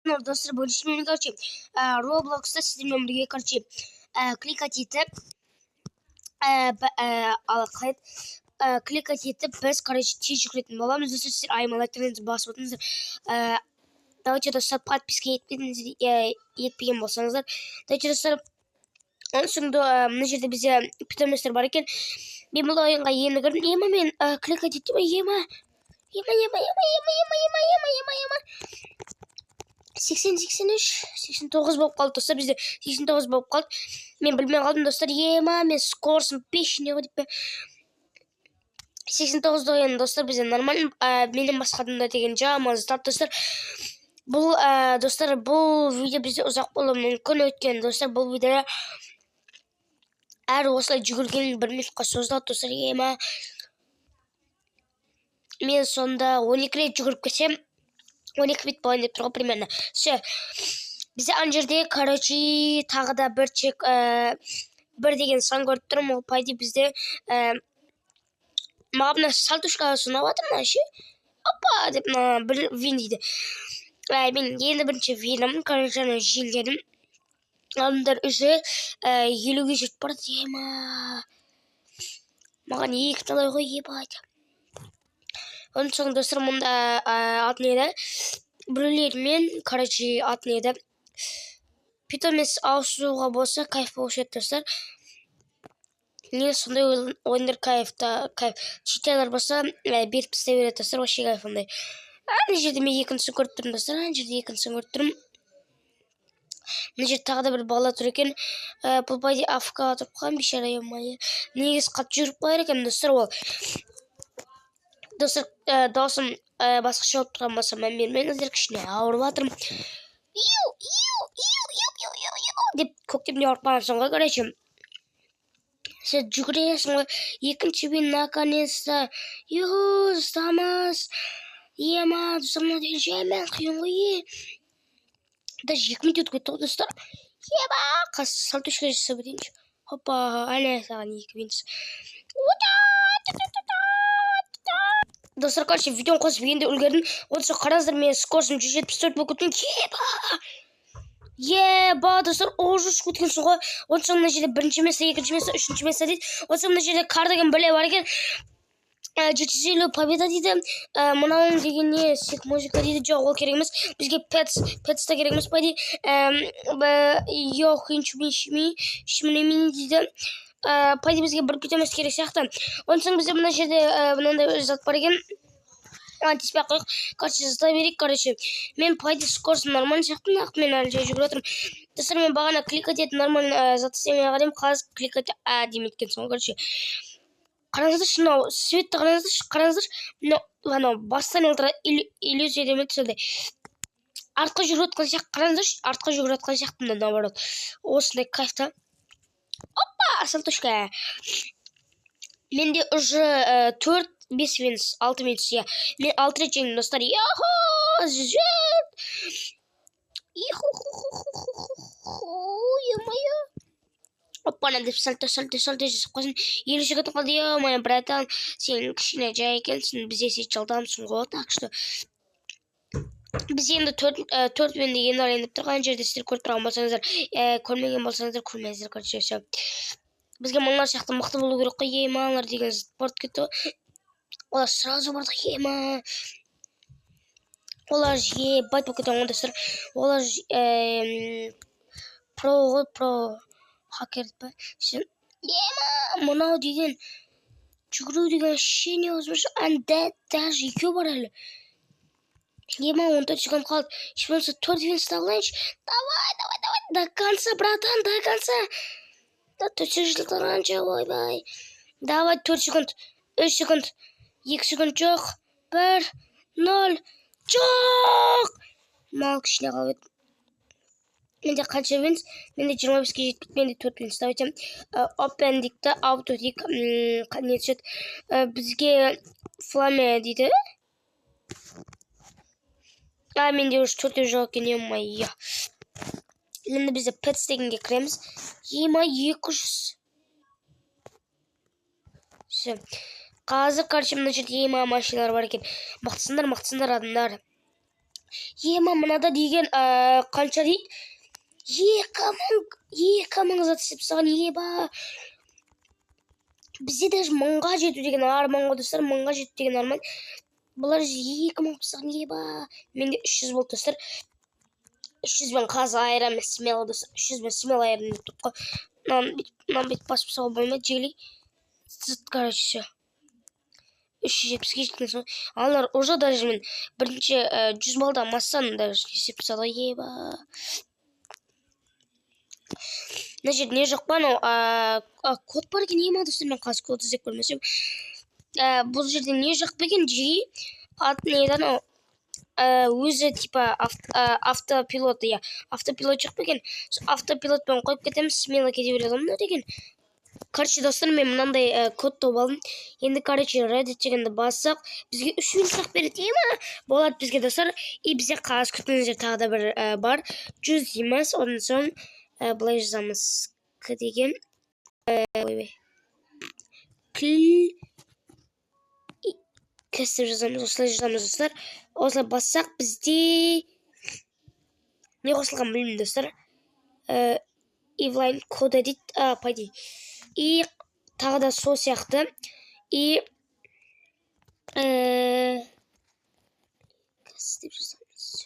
Dostlar bölüşümünü göreceğim. Roblox'ta sizinle birlikte göreceğim. Click етіп, клик етіп, біз тез жүгіретін боламыз. Достар, сіздер аймалайтырыңызды басып отырыңыздар. Давайте, достар, подписка етпеген болсаңыздар. Давайте, достар, оның соңында мына жерде бізде питомностар бар екен. Мен бұл ойынға енді кірдім. Ема мен клик етіп, ема 80-83-89 болып қалды, достар. Бізде 89 болып қалды. Мен білмей қалдым, достар. Ема мен скорсым 5 не ғой деп. 89 деген, достар, бізде нормально. Менен басқа адамдар деген жаман тап, достар. Бұл достар, бұл видео бізде ұзақ болуы мүмкін. Өткен, достар, бұл видео әр осылай жүгірген 1 минутқа созылады, достар. Ема мен сонда 12 рет жүгіріп кетсем 12 бит болайын деп тұр ғой примерно. Все. Бізде ана жерде, короче, тағы да бір деген сан көріп тұрмын. Ол пайда бізде маған мына салтушка ұнап жатыр мына ше. Опа деп бір вин дейді. Мен енді бірінші винім, короче, желгенім. Адамдар өзі 50-ге жетіп барды. Ема маған 2 талай ғой, ебать. Onun sonra dostlar bunda adı neydi? Біреулермен, короче, аты нейді? Питомец ауысуға болса кайф болушы еді, достар. Не сондай ойындар кайф. Читайлар болса беріп тастай береді, достар. Вообще кайф ондай. Ана жерде мен екіншісін көріп тұрмын, достар. Ана жерде екіншісін көріп тұрмын. Мына жерде тағы да бір бала тұр екен. Бұл байде афка тұрып қалған, бейшара ема. Негіз қатты жүріп қояр екен, достар, ол. Достар, даусым басқаша болып тұрған болса, мән бермеңіздер, кішкене ауырып жатырмын. Деп көктемде ауырып қалған соң ғой, короче. Сен жүгіресің ғой, екінші бен наконец-то. Стамас. Ема, достар, мына деген жаймен қиын ғой. Даже 2 минут өтіп кетті ғой, достар. Ема, қазір салтушка жасап өтейінші. Хопа, әлі саған 2 минут. Достар, короче, видеоны қосып енді үлгердім. Онысы қараңыздар, мен скорсым 174 болып кеткен. Еба, достар, ожыс өткен соң ғой. Онысы мына жерде 1-ші место, 2-ші место, 3-ші место дейді. Онысы мына жерде кардеген біле бар екен. 750 победа дейді. Мынауың деген не, сек музыка дейді. Жоқ, ол керек емес. Бізге петс та керек емес па дейді. Йох, шимінемін дейді. Пайда бізге бір питомес керек сияқты. Оның соң бізде мына жерде мынандай зат бар екен. Антиспей қойық. Короче, зата берейік, короче. Мен пайда скорсын нормально сияқты. Мен әлі жай жүгір отырмын. Достар, мен бағана клик ететін нормально зат істемей қадем. Қазір клик еті демейткен соң, короче. Қараңыздар, шынау светті қараңыздар. Мынау бастан өлтіра иллюзия демейді сондай. Артқа жүгір отқан сияқты, қараңыздар. Артқа жүгір отқан сияқты, наоборот. Осындай кайфта. Опа, салтушка. Менде уже 4-5 минут, 6 минут, я. Мен 6 рет жеңдім, достар. Яхо, жет. Е-мое. Опа, надо сальто жасап қойсын. Елі жігіт қалды, е-мое, братан. Сен кішкене жай екенсің, біз есе жалдамсың ғой, так что. Біз енді 4 мен деген арайындып тұрған жерде сіздер көріп тұрған болсаңыздар, көрмеген болсаңыздар, көрмеңіздер, короче, все. Бізге маңлар сияқты мықты болу керек қой, емалар деген спорт кетті. Олар сразу барды, ема. Олар байт болып кеткен оңдастыр. Олар про хакер ба. Ема, мұнау деген жүгіру деген шене өзіміз. Даже екеу бар әлі. Ема, 14 секунд қалды. Шпенсы 4 вин ставлайыншы. Давай. До конца, братан, до конца. Да, 4 секунд ойбай. Давай, 4 секунд. 3 секунд. 2 секунд жоқ. 1, 0. Жоқ! Мал кішіне қалып еді. Менде қанша винс? Менде 25-ке жетпейді. Менде 4 винс. Давайте open дикті, auto дик. Не түседі? Бізге фламе дейді. Менде уже 4 жоқ екен, ема. Енді бізде pets дегенге кіреміз. Ема 200. Все. Қазір, короче, мына жерде ема машиналар бар екен. Мақтысындар адамдар. ема мынада деген қанша дейді? 2000 зат саған еба. Бізде даже 1000-ға жету деген арман ғой достар, 1000-ға жету деген арман. Бұлар 2000 саған еба. Менде 300 болды достар. 300 мен қазір айырамын смело достар. 300 мен смело айырамын деп қой. Мынаны бүйтіп басып тастауға болмайды, жегілей. Короче, все. 370-ге жеткен соң. Алар уже даже мен бірінші 100 балдан массаны даже есеп тастады еба. Мына жерде не жоқ па анау код бар екен ема достар, мен қазір код іздеп көрмесем. Бұл жерде не жоқ па екен жиі аты не анау өзі типа автопилот, иә, автопилот жоқ па екен. Автопилотпен қойып кетеміз, смело кете береді ғой деген. Короче, достар, мен мынандай код тауып алдым. Енді, короче, Reddit дегенді бассақ, бізге 3000 сұрақ береді, ема? Болады бізге, достар. И бізде қағаз күтіңіздер тағы да бір бар. 100 емес, одан соң былай жазамыз. К деген. Кестіп жазамыз, осылай жазамыз, достар. Осылай бассақ, бізде не қосылған білмеймін, достар. Ивлайн кода дейді, пайди. И тағы да сол сияқты. И кестіп жазамыз.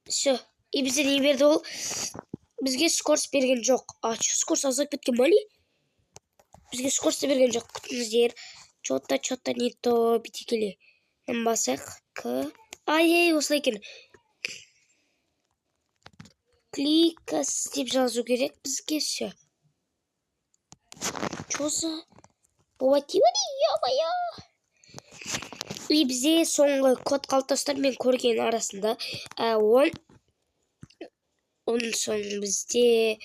Все. И бізде не берді ол? Бізге скорс берген жоқ. Скорс азап кеткен мали? Бізге скорс берген жоқ. Күтіңіздер. Чотта не то бітекеле. Басақ. Осылай екен. Кликас деп жазу керек бізге. Все. Чоза. Бовативани, я-бая. И бізде соңғы код қалтастар мен көрген арасында. Оның соң бізде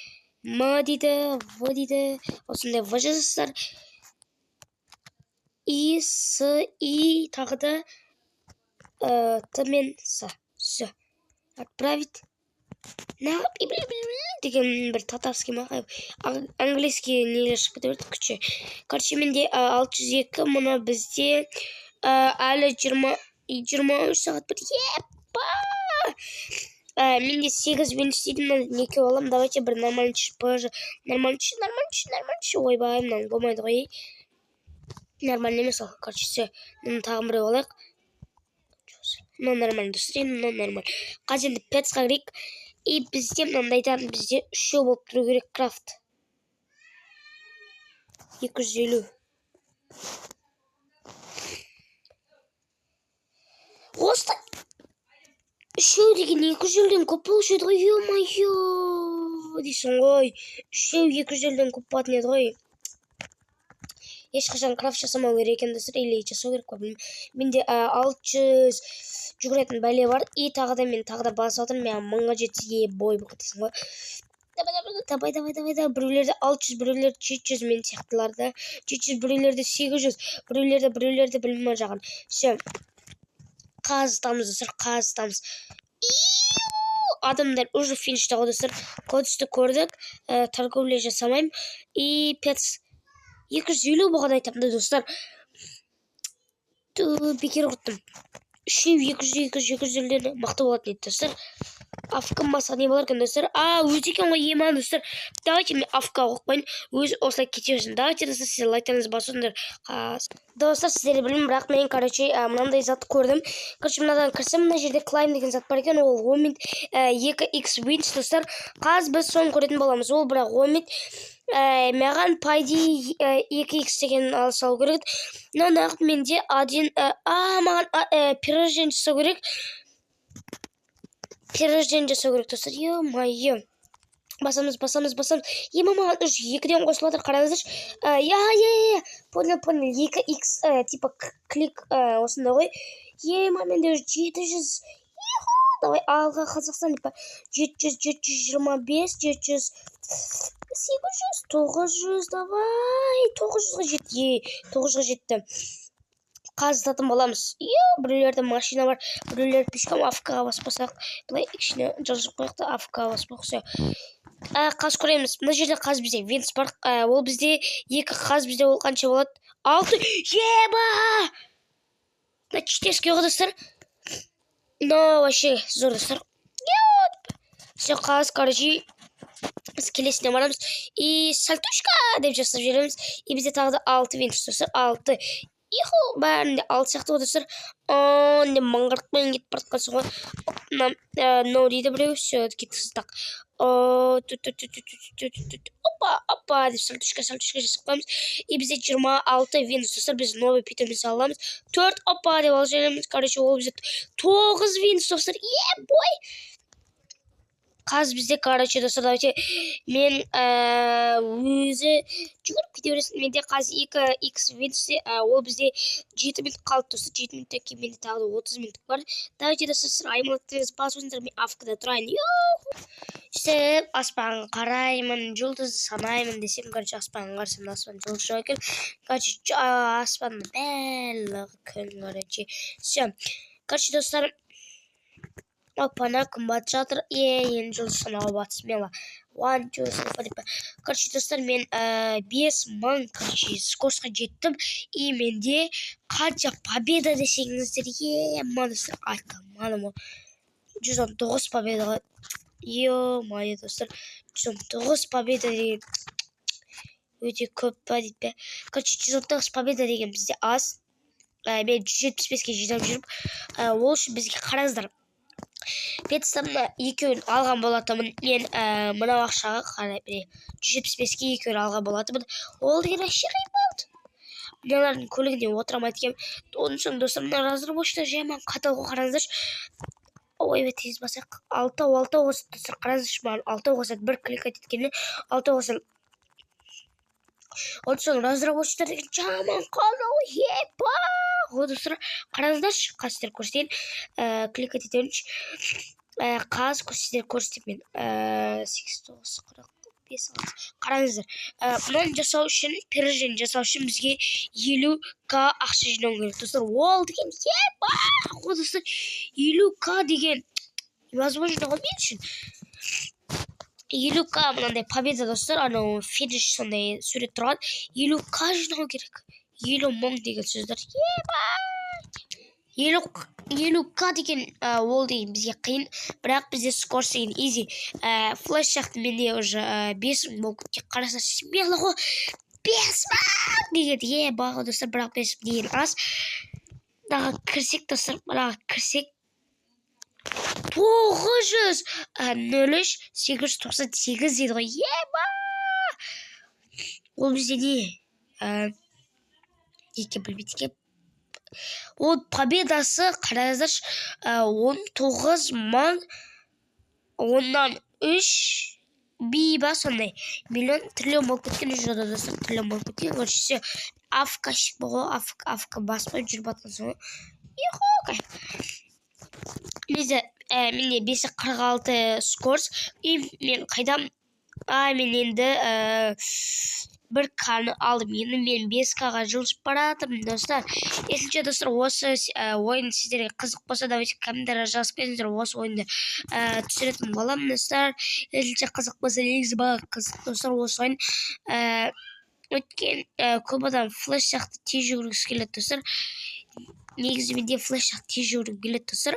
ма дейді, в дейді. Осындай в жазастар. И, с, и, тағы да т мен с. Все. Отправить. Деген бір татарский мақай. Английский нелер шығып кете берді күші. Короче, менде 602, мұны бізде әлі 23 сағат бір. Епа! Менде 8 мен істейдім, неке олам. Давайте бір нормальншы пожы. Нормальншы. Ойбай, мынау болмайды ғой. Нормально емес ол. Короче, все. Мұны тағым біреу олайық. Мынау нормально, достар. Мынау нормально. Қазір енді 5-ға керек. И бізде мынандайдан бізде 3 болып тұру керек крафт. 250. Оста! 3 деген 250-ден көп болушы еді ғой, ё-майо! Дейсің ғой, 3 250-ден көп болатын еді ғой. Ешқашан крафт жасамау керек екен достар, или жасау керек па білмеймін. Менде 600 жүгіретін бәле бар. И тағы да мен тағы да басып отырмын. Мен 1000-ға жетсе бой болып кетесің ғой. Давай. Біреулерді 600, біреулерді 700 мен сияқтыларды. 700, біреулерді 800, біреулерді білмей жаған. Все. Қазытамыз достар, қазытамыз. Адамдар уже финиште ғой достар. Кодысты көрдік. Торговля жасамайым. И 250 болған айтамды достар. Бекер құрттым. 200-250-ден мақты болатын еді достар. Афкам басқа не болар екен достар. Өзі екен ғой ема достар. Давайте мен афка оқпайын. Өз осылай кете берсін. Давайте достар, сіздер лайктарыңызды басыңдар. Достар, сіздер білмеймін, бірақ мен короче мынандай затты көрдім. Короче, мынадан кірсем, мына жерде клайм деген зат бар екен. Ол 2x wins достар. Қазір біз соны көретін боламыз. Ол бірақ 10 маған пайди 2x деген алсау керек. Но нағып менде маған пирожен жасау керек. Пирожен жасау керек достар. Ё-майо. Басамыз. Ема маған 2-ден қосылады, қараңыздаршы. Понял. 2x типа клик осында ғой. Ема менде 700. Давай алға Қазақстан. 725, 700, 800, 900, давай. 900-ға жетті. 900-ға жетті. Қазытатын боламыз. Біреулерді машина бар, біреулерді пешком афкаға баспасақ. Бұлай ішіне жазып қойықты афкаға баспақсы. Қаз көреміз. Мына жерде қаз бізде венс бар. Ол бізде 2 қаз бізде ол қанша болады? 6. Еба! На 4-ге қыдыстыр. Но вообще зор достар. Все қағаз, короче, біз келесіне барамыз. И сальтушка деп жасап жүреміз. И бізде тағы да 6 винтус достар. 6. Иху, бәрінде 6 сияқты ғой достар. Не маңғыртпен кетіп бартқан соң ғой. No дейді біреу. Все, кеткісіз так. Опа, деп сальтушка жасап қоймыз. И бізде 26 винтус достар. Біз новый питомец аламыз. 4 опа деп алып жүреміз. Короче, ол бізде 9 винтус достар. Бой! Қаз бізде, короче, достар, давайте мен өзі жүгіріп кете бересін. Менде қаз 2x винтусе, ол бізде 7 минут қалды достар. 7 минуттан кейін менде тағы да 30 минут бар. Давайте достар, аймақтарыңыз басыңыздар, мен афкада тұрайын. Сөйтіп, аспанға қараймын, жұлдызды санаймын десем, короче, аспанға қарасам, аспан жұлдыз жоқ екен. Короче, аспанның барлығы күн, короче. Все. Короче, достар, опана күн батып жатыр. Енді жұлдыз санауға батысымен ба. 1, 2, 3, 4. Короче, достар, мен 5000, короче, скоростқа жеттім. И менде қанша победа десеңіздер, достар, айтқанманым. 119 победа. Ё-моё, достар, 119 победа деген өте көп па дейді бе. Короче, 119 победа деген бізде аз. Мен 175-ке жинап жүріп, ол үшін бізге қараңыздар. Петсамда екеуін алған болатымын. Мен мынау ақшаға қарай 175-ке екеуін алған болатымын. Ол деген әшеғи болды. Мыналардың көлігіне отырамайды екем. Оның соң достар, мына разработчиктер жаман қатал ғой, қараңыздаршы. Ой, тез басақ. 6 осы достар, қараңыздаршы, маған 6 қосады. Бір клик еткенде 6 қосады. Оның соң разработчиктер деген жаман қалды ғой, епа! Ғой достар, қараңыздаршы, қазір көрсетейін. Клик ететіңізші. Қаз көрсетер көрсетейін мен. 8, 9, 45, 6. Қараңыздар. Мұнан жасау үшін, пирожен жасау үшін бізге 50k ақша жинау керек. Достар, ол деген епа! Ғой достар, 50k деген невозможно ғой мен үшін. 50k мынандай победа достар, анау финиш сондай сурет тұрған. 50k жинау керек. 50 деген сөздер. 50k деген ол деген бізге қиын, бірақ бізде скорс деген easy. Флеш шақты менде уже 5000 болып кеткен. Қараса смело ғой. 5000 деген баға достар, бірақ 5000 деген аз. Дағы кірсек достар, дағы кірсек 900 03 898 дейді ғой. Ол бізде не? Неке білмейді. Ол победасы қараңыздаршы 19 000 3 ба сондай миллион триллион болып кеткен жода достар, триллион болып кеткен. Короче, афка баспай жүріп атқан соң. Несі, менде 546 скорс. И мен қайдам? Мен енді бір қаны алдым. Енді мен 5kға жылжып баратырмын достар. Есінше достар, осы ойын сіздерге қызық болса, давайте комментария жазып кетіңіздер. Осы ойынды түсіретін боламын достар. Есінше қызық болса, негізі бағы қызық достар осы ойын. Өткен көп адам флеш сияқты тез жүгіргісі келеді достар. Негізі менде флеш сияқты тез жүгіргім келеді достар.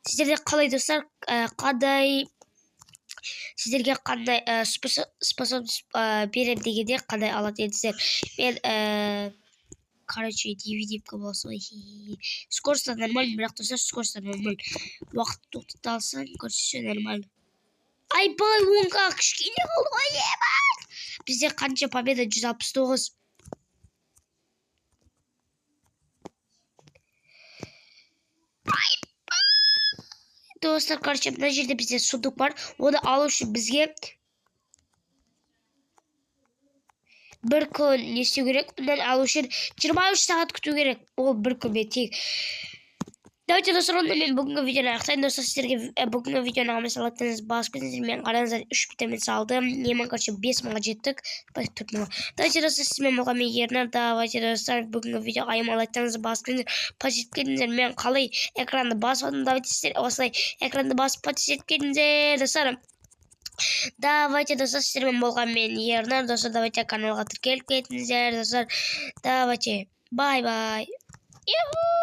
Сіздерде қалай достар? Сіздерге қандай способность берем дегенде қандай алады едіңіздер. Мен короче DVD-ка болса, скоростта нормально, бірақ достар, скоростта нормально. Уақыт тоқтаталсаң, көрсе нормально. Айбай, 10k кішкене болды ғой, ебай! Бізде қанша победа? 169. Достар, короче, мына жерде бізде сундук бар. Оны алу үшін бізге бір күн не істеу керек? Бұндан алу үшін 23 сағат күту керек. Ол бір күнмен тек. Давайте достар, онда мен бүгінгі видеоны аяқтайын. Достар, сіздерге бүгінгі видеоны ғамес алаттыңыз басып кетіңіздер. Мен қараңыздар 3 питомец салдым. Немін, короче, 5000-ға жеттік. 4000-ға. Давайте достар, сізмен болған мен Ернар. Давайте достар, бүгінгі видеоға алаттыңыз басып кетіңіздер. Подписчик кетіңіздер. Мен қалай экранды басып алдым. Давайте сіздер осылай экранды басып подписчик кетіңіздер, достар. Давайте достар, сіздермен болған мен Ернар. Достар, давайте каналға тіркеліп кетіңіздер, достар. Давайте. Бай-бай. Юху!